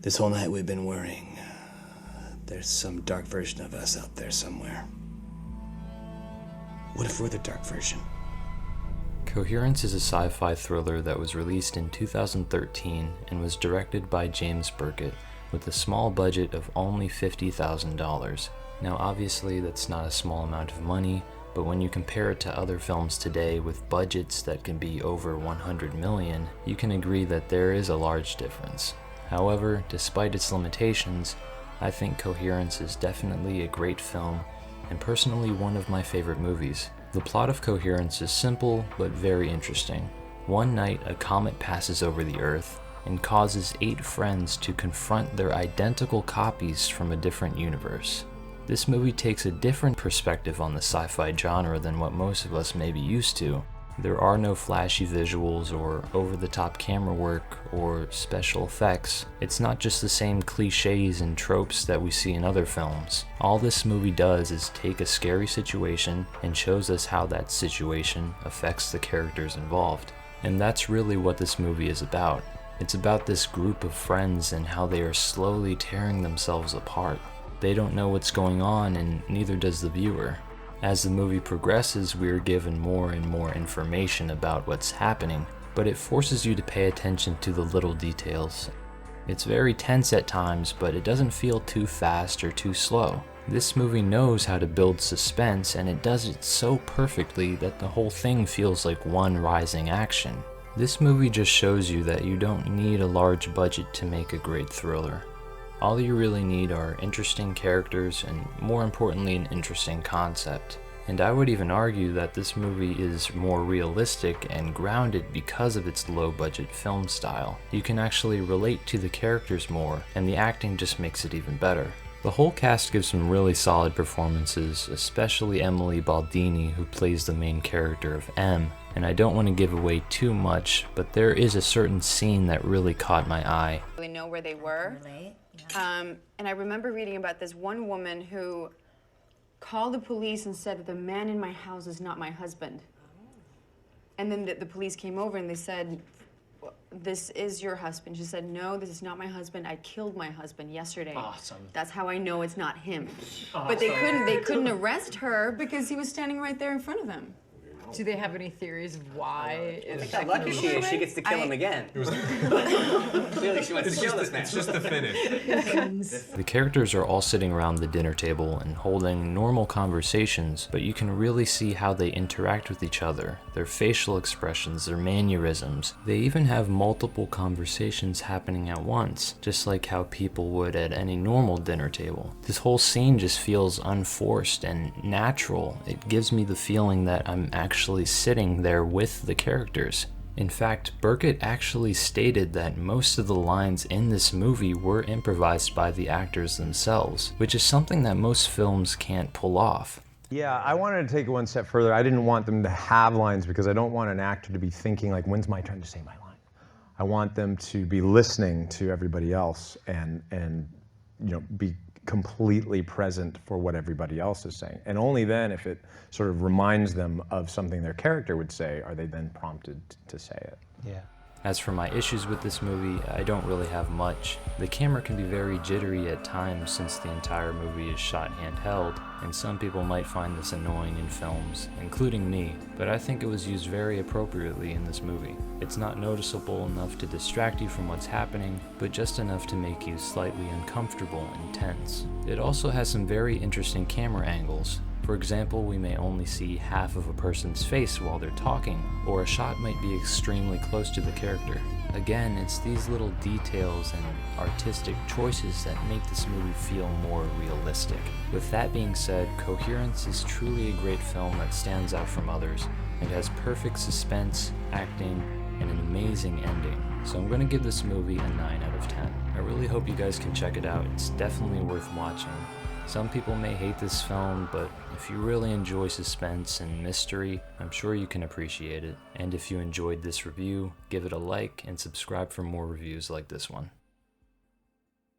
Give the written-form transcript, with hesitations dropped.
This whole night we've been worrying. There's some dark version of us out there somewhere. What if we're the dark version? Coherence is a sci-fi thriller that was released in 2013 and was directed by James Burkett with a small budget of only $50,000. Now obviously that's not a small amount of money, but when you compare it to other films today with budgets that can be over 100 million, you can agree that there is a large difference. However, despite its limitations, I think Coherence is definitely a great film and personally one of my favorite movies. The plot of Coherence is simple but very interesting. One night, a comet passes over the Earth and causes 8 friends to confront their identical copies from a different universe. This movie takes a different perspective on the sci-fi genre than what most of us may be used to. There are no flashy visuals or over-the-top camera work or special effects. It's not just the same cliches and tropes that we see in other films. All this movie does is take a scary situation and shows us how that situation affects the characters involved. And that's really what this movie is about. It's about this group of friends and how they are slowly tearing themselves apart. They don't know what's going on, and neither does the viewer. As the movie progresses, we are given more and more information about what's happening, but it forces you to pay attention to the little details. It's very tense at times, but it doesn't feel too fast or too slow. This movie knows how to build suspense, and it does it so perfectly that the whole thing feels like one rising action. This movie just shows you that you don't need a large budget to make a great thriller. All you really need are interesting characters and, more importantly, an interesting concept. And I would even argue that this movie is more realistic and grounded because of its low-budget film style. You can actually relate to the characters more, and the acting just makes it even better. The whole cast gives some really solid performances, especially Emily Baldini, who plays the main character of M. And I don't want to give away too much, but there is a certain scene that really caught my eye. Really know where they were. And I remember reading about this one woman who called the police and said, "The man in my house is not my husband." And then the police came over and they said, "This is your husband." She said, "No, this is not my husband. I killed my husband yesterday." Awesome. That's how I know it's not him. Awesome. But they couldn't arrest her because he was standing right there in front of them. Do they have any theories of why? Look how lucky she is. She gets to kill him again. Clearly she wants to kill this man. It's just the finish. The characters are all sitting around the dinner table and holding normal conversations, but you can really see how they interact with each other, their facial expressions, their mannerisms. They even have multiple conversations happening at once, just like how people would at any normal dinner table. This whole scene just feels unforced and natural. It gives me the feeling that I'm actually sitting there with the characters. In fact, Burkett actually stated that most of the lines in this movie were improvised by the actors themselves, which is something that most films can't pull off. Yeah, I wanted to take it one step further. I didn't want them to have lines because I don't want an actor to be thinking like, when's my turn to say my line? I want them to be listening to everybody else and be completely present for what everybody else is saying. And only then, if it sort of reminds them of something their character would say, are they then prompted to say it. Yeah. As for my issues with this movie, I don't really have much. The camera can be very jittery at times since the entire movie is shot handheld, and some people might find this annoying in films, including me, but I think it was used very appropriately in this movie. It's not noticeable enough to distract you from what's happening, but just enough to make you slightly uncomfortable and tense. It also has some very interesting camera angles. For example, we may only see half of a person's face while they're talking, or a shot might be extremely close to the character. Again, it's these little details and artistic choices that make this movie feel more realistic. With that being said, Coherence is truly a great film that stands out from others, and has perfect suspense, acting, and an amazing ending. So I'm going to give this movie a 9 out of 10. I really hope you guys can check it out. It's definitely worth watching. Some people may hate this film, but if you really enjoy suspense and mystery, I'm sure you can appreciate it. And if you enjoyed this review, give it a like and subscribe for more reviews like this one.